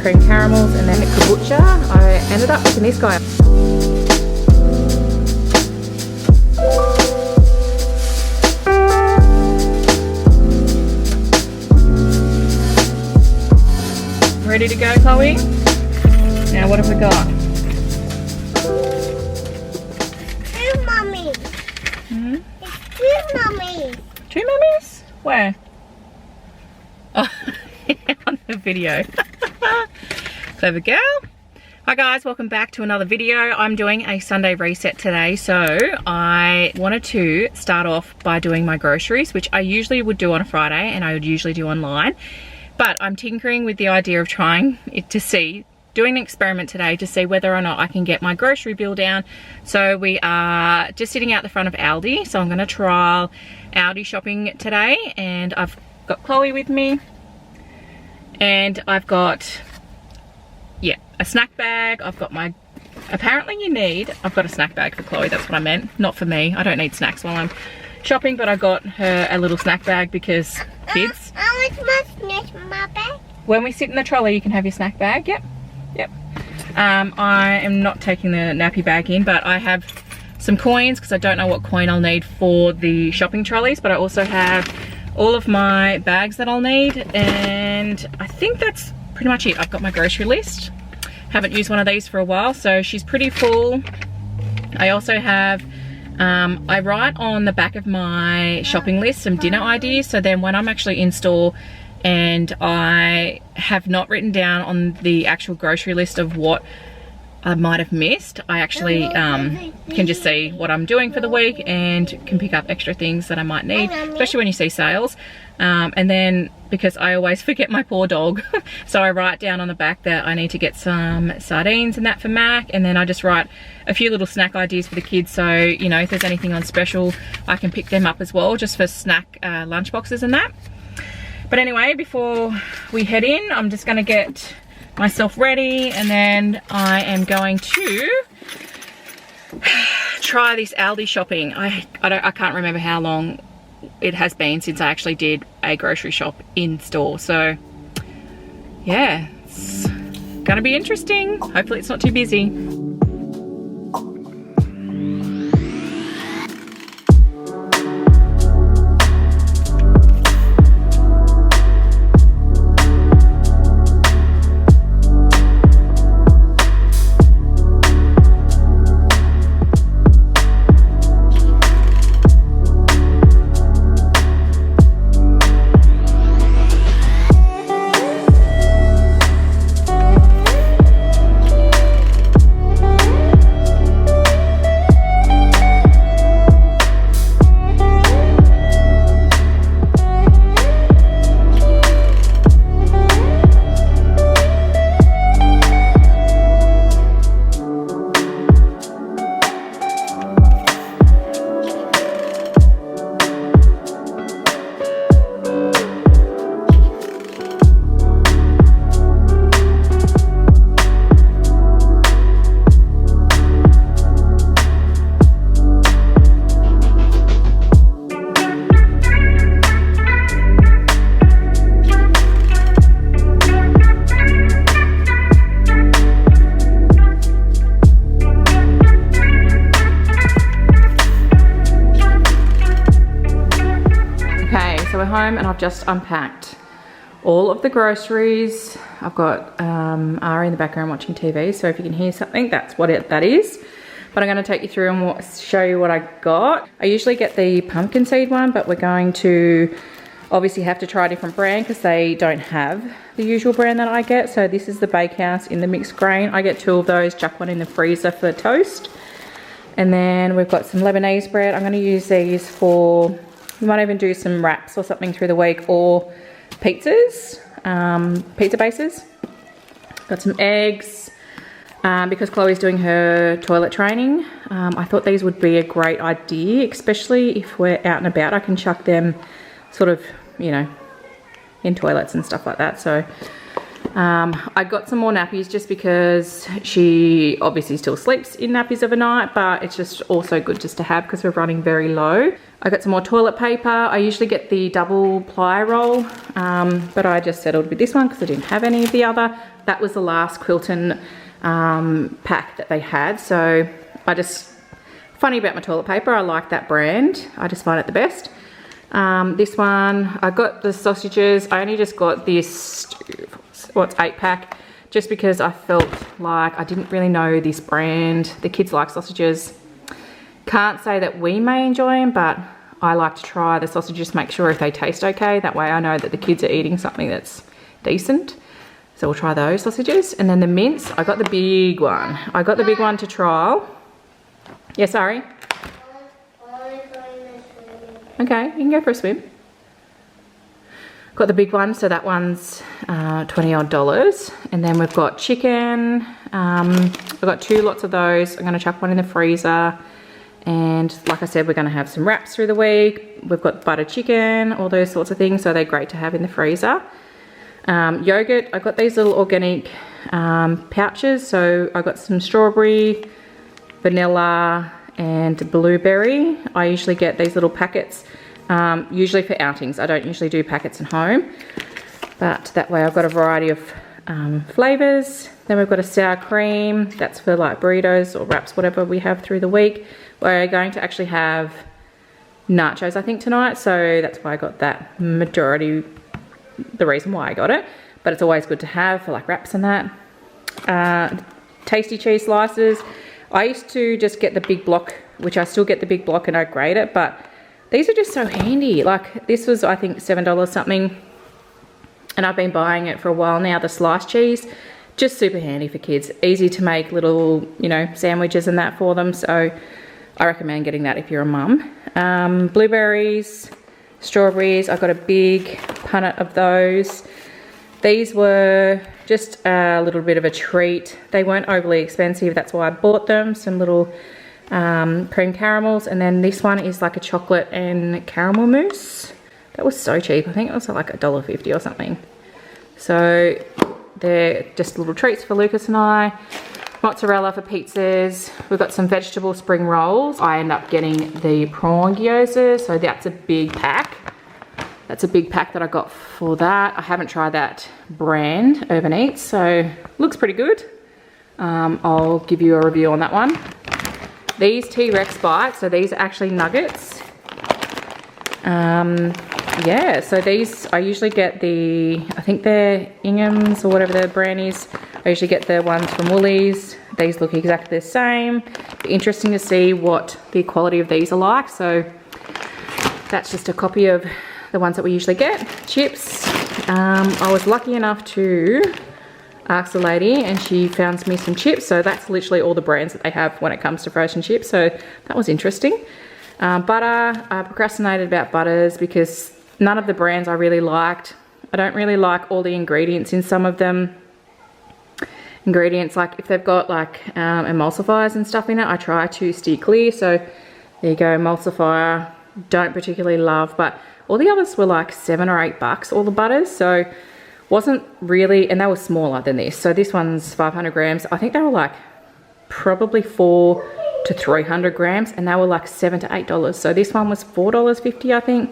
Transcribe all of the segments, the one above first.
cream caramels, and then at kombucha I ended up picking this guy. Ready to go, Chloe? Now what have we got? Two mummies. Hmm? It's two mummies. Two mummies? Where? Oh, on the video. Clever girl. Hi guys, welcome back to another video. I'm doing a Sunday reset today, so I wanted to start off by doing my groceries, which I usually would do on a Friday and I would usually do online. But I'm tinkering with the idea of trying it to see, doing an experiment today to see whether or not I can get my grocery bill down. So we are just sitting out the front of Aldi. So I'm gonna trial Aldi shopping today, and I've got Chloe with me. And I've got, yeah, a snack bag. I've got my, apparently you need, I've got a snack bag for Chloe, that's what I meant. Not for me, I don't need snacks while I'm shopping, but I got her a little snack bag because kids. I want my snacks in my bag. When we sit in the trolley, you can have your snack bag. Yep, yep. I am not taking the nappy bag in, but I have some coins because I don't know what coin I'll need for the shopping trolleys, but I also have all of my bags that I'll need, and I think that's pretty much it. I've got my grocery list. Haven't used one of these for a while, so she's pretty full. I also have I write on the back of my shopping list some dinner ideas, so then when I'm actually in store and I have not written down on the actual grocery list of what I might have missed, I actually can just see what I'm doing for the week and can pick up extra things that I might need, especially when you see sales. And then because I always forget my poor dog, so I write down on the back that I need to get some sardines and that for Mac, and then I just write a few little snack ideas for the kids, so you know, if there's anything on special I can pick them up as well, just for snack lunch boxes and that. But anyway, before we head in, I'm just going to get myself ready, and then I am going to try this Aldi shopping. I can't remember how long it has been since I actually did a grocery shop in store, so yeah, it's gonna be interesting. Hopefully it's not too busy. Home, and I've just unpacked all of the groceries. I've got Ari in the background watching TV, so if you can hear something, that's what that is. But I'm going to take you through and show you what I got. I usually get the pumpkin seed one, but we're going to obviously have to try a different brand because they don't have the usual brand that I get. So this is the Bakehouse in the mixed grain. I get 2 of those, chuck one in the freezer for toast. And then we've got some Lebanese bread. I'm going to use these for, we might even do some wraps or something through the week, or pizzas, pizza bases. Got some eggs, because Chloe's doing her toilet training. I thought these would be a great idea, especially if we're out and about. I can chuck them sort of, you know, in toilets and stuff like that. So I got some more nappies just because she obviously still sleeps in nappies overnight, but it's just also good just to have because we're running very low. I got some more toilet paper. I usually get the double ply roll, but I just settled with this one because I didn't have any of the other. that was the last Quilton pack that they had. So funny about my toilet paper, I like that brand. I just find it the best. This one, I got the sausages. I only just got this, 8-pack, just because I felt like I didn't really know this brand. The kids like sausages. Can't say that we may enjoy them, but I like to try the sausages, make sure if they taste okay. That way I know that the kids are eating something that's decent. So we'll try those sausages. And then the mince, I got the big one. I got the big one to trial. Yeah, sorry. Okay, you can go for a swim. Got the big one, so that one's $20 odd. And then we've got chicken. I've got 2 lots of those. I'm going to chuck one in the freezer. And like I said, we're going to have some wraps through the week. We've got butter chicken, all those sorts of things. So they're great to have in the freezer. Yogurt, I got these little organic pouches. So I got some strawberry, vanilla, and blueberry. I usually get these little packets, usually for outings. I don't usually do packets at home, but that way I've got a variety of flavors. Then we've got a sour cream, that's for like burritos or wraps, whatever we have through the week. We're going to actually have nachos, I think, tonight, so that's why I got that. Majority, the reason why I got it, but it's always good to have for like wraps and that. Tasty cheese slices. I used to just get the big block, which I still get the big block and I grate it, but these are just so handy. Like this was, I think, $7 something, and I've been buying it for a while now. The sliced cheese, just super handy for kids. Easy to make little, you know, sandwiches and that for them. So I recommend getting that if you're a mum. Blueberries, strawberries, I got a big punnet of those. These were just a little bit of a treat. They weren't overly expensive, that's why I bought them. Some little cream caramels, and then this one is like a chocolate and caramel mousse. That was so cheap. I think it was like $1.50 or something. So they're just little treats for Lucas and I. Mozzarella for pizzas. We've got some vegetable spring rolls. I end up getting the prawn gyoza, so that's a big pack. That's a big pack that I got for that. I haven't tried that brand, Urban Eats, so looks pretty good. I'll give you a review on that one. These T-Rex bites, so these are actually nuggets. Yeah, so these, I usually get I think they're Ingham's or whatever the brand is. I usually get the ones from Woolies. These look exactly the same. Be interesting to see what the quality of these are like. So that's just a copy of the ones that we usually get. Chips. I was lucky enough to ask the lady and she found me some chips. So that's literally all the brands that they have when it comes to frozen chips. So that was interesting. Butter. I procrastinated about butters because none of the brands I really liked. I don't really like all the ingredients in some of them. Ingredients, like if they've got like emulsifiers and stuff in it, I try to steer clear. So there you go, emulsifier, don't particularly love, but all the others were like $7 or $8, all the butters. So wasn't really, and they were smaller than this. So this one's 500 grams. I think they were like probably 400 to 300 grams, and they were like $7 to $8. So this one was $4.50, I think.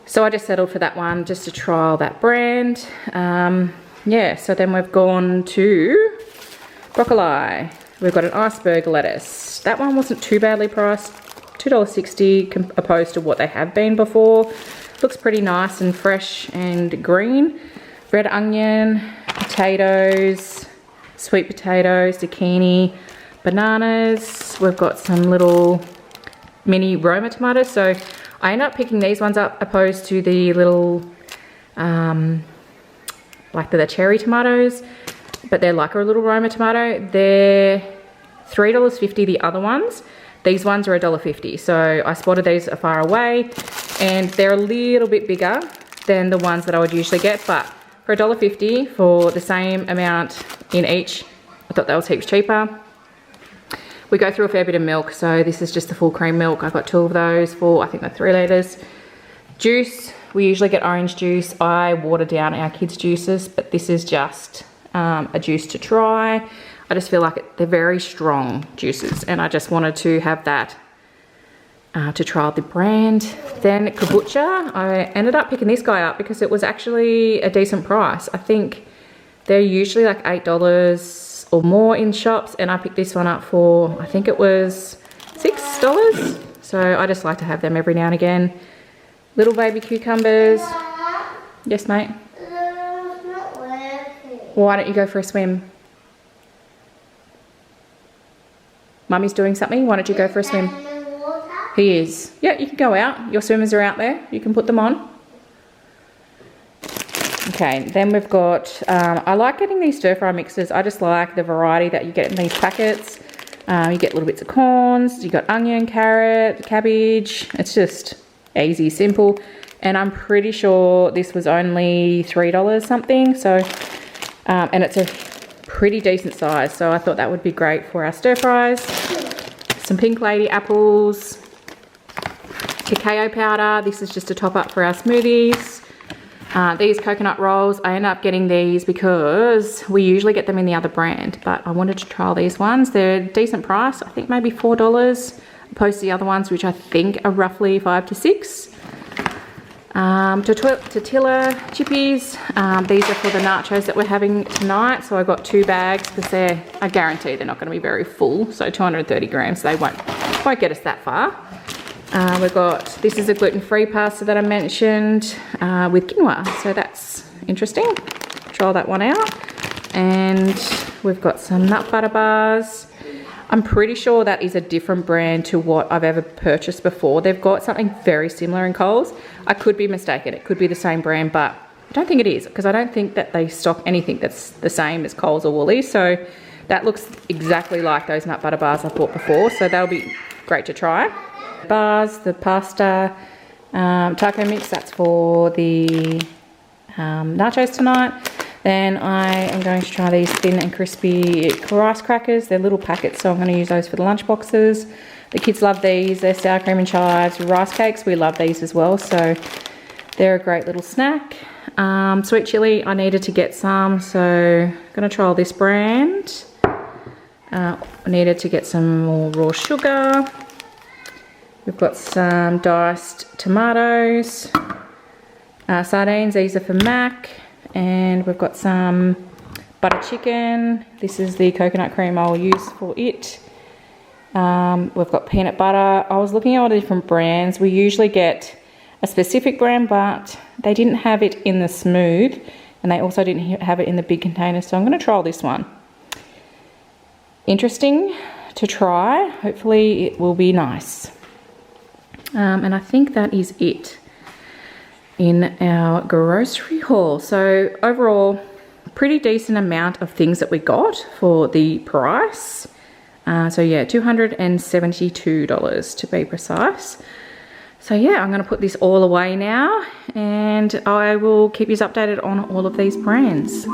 So I just settled for that one just to trial that brand. Yeah, so then we've gone to broccoli. We've got an iceberg lettuce. That one wasn't too badly priced, $2.60 opposed to what they have been before. Looks pretty nice and fresh and green. Red onion, potatoes, sweet potatoes, zucchini, bananas. We've got some little mini Roma tomatoes. So I end up picking these ones up opposed to the little like the cherry tomatoes, but they're like a little Roma tomato. They're $3.50 the other ones. These ones are $1.50. So I spotted these far away, and they're a little bit bigger than the ones that I would usually get, but for $1.50 for the same amount in each, I thought that was heaps cheaper. We go through a fair bit of milk, so this is just the full cream milk. I've got 2 of those for, I think they're 3 litres. Juice, we usually get orange juice. I water down our kids' juices, but this is just a juice to try. I just feel like they're very strong juices, and I just wanted to have that to trial the brand. Then kombucha, I ended up picking this guy up because it was actually a decent price. I think They're usually like $8 or more in shops, and I picked this one up for, I think it was $6. So I just like to have them every now and again. Little baby cucumbers. Yes, mate? Not working. Why don't you go for a swim? Mummy's doing something. Why don't you go for a swim? He is. Yeah, you can go out. Your swimmers are out there. You can put them on. Okay, then we've got, I like getting these stir fry mixes. I just like the variety that you get in these packets. You get little bits of corns. You got onion, carrot, cabbage. It's just easy, simple. And I'm pretty sure this was only $3 something. So, and it's a pretty decent size. So I thought that would be great for our stir fries. Some Pink Lady apples. Cacao powder. This is just a top up for our smoothies. These coconut rolls, I end up getting these because we usually get them in the other brand, but I wanted to trial these ones. They're a decent price, I think maybe $4, opposed to the other ones, which I think are roughly $5 to $6. Tortilla chippies, these are for the nachos that we're having tonight, so I got 2 bags because I guarantee they're not going to be very full, so 230 grams, they won't get us that far. We've got, this is a gluten-free pasta that I mentioned with quinoa, so that's interesting. Try that one out. And we've got some nut butter bars. I'm pretty sure that is a different brand to what I've ever purchased before. They've got something very similar in Coles. I could be mistaken, it could be the same brand, but I don't think it is, because I don't think that they stock anything that's the same as Coles or Woolies. So that looks exactly like those nut butter bars I've bought before, so that'll be great to try. Bars, the pasta taco mix, that's for the nachos tonight. Then I am going to try these thin and crispy rice crackers. They're little packets, so I'm going to use those for the lunch boxes. The kids love these. They're sour cream and chives, rice cakes. We love these as well, so they're a great little snack. Sweet chili, I needed to get some, so I'm going to trial this brand. I needed to get some more raw sugar. We've got some diced tomatoes, sardines, these are for Mac, and we've got some butter chicken. This is the coconut cream I'll use for it. We've got peanut butter. I was looking at all the different brands. We usually get a specific brand, but they didn't have it in the smooth, and they also didn't have it in the big container, so I'm going to trial this one. Interesting to try. Hopefully it will be nice. And I think that is it in our grocery haul. So overall, pretty decent amount of things that we got for the price. So yeah, $272 to be precise. So yeah, I'm going to put this all away now, and I will keep you updated on all of these brands.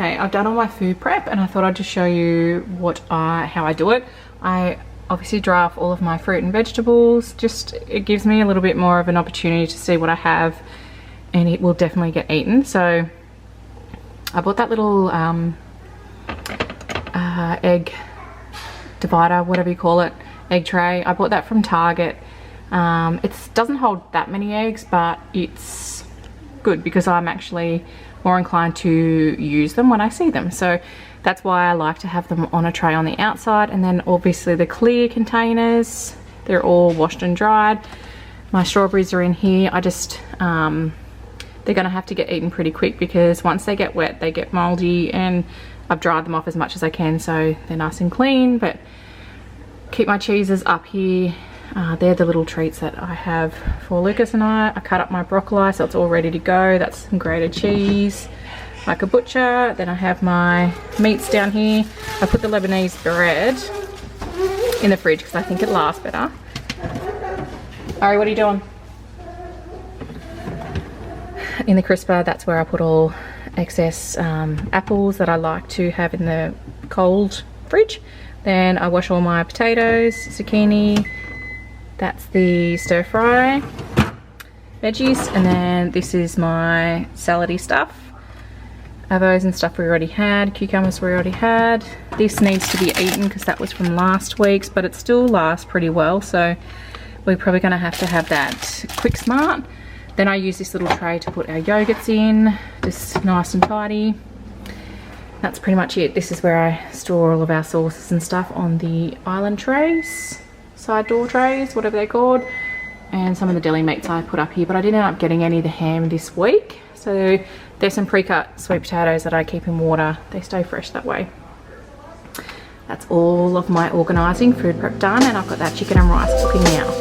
Okay, I've done all my food prep and I thought I'd just show you how I do it. I obviously dry off all of my fruit and vegetables. Just, it gives me a little bit more of an opportunity to see what I have, and it will definitely get eaten. So I bought that little egg divider, whatever you call it, egg tray. I bought that from Target. It doesn't hold that many eggs, but it's good because I'm actually more inclined to use them when I see them. So that's why I like to have them on a tray on the outside. And then obviously the clear containers, they're all washed and dried. My strawberries are in here. I just, they're gonna have to get eaten pretty quick because once they get wet, they get moldy, and I've dried them off as much as I can so they're nice and clean. But keep my cheeses up here. They're the little treats that I have for Lucas and I. I cut up my broccoli so it's all ready to go. That's some grated cheese, like a butcher. Then I have my meats down here. I put the Lebanese bread in the fridge because I think it lasts better. Ari, what are you doing? In the crisper, that's where I put all excess apples that I like to have in the cold fridge. Then I wash all my potatoes, zucchini. That's the stir fry veggies, and then this is my salady stuff. Avos and stuff we already had, cucumbers we already had. This needs to be eaten because that was from last week's, but it still lasts pretty well, so we're probably going to have that quick smart. Then I use this little tray to put our yogurts in, just nice and tidy. That's pretty much it. This is where I store all of our sauces and stuff on the island trays. Side door trays, whatever they're called, and some of the deli meats I put up here, but I didn't end up getting any of the ham this week. So there's some pre-cut sweet potatoes that I keep in water. They stay fresh that way. That's all of my organising, food prep done, and I've got that chicken and rice cooking now.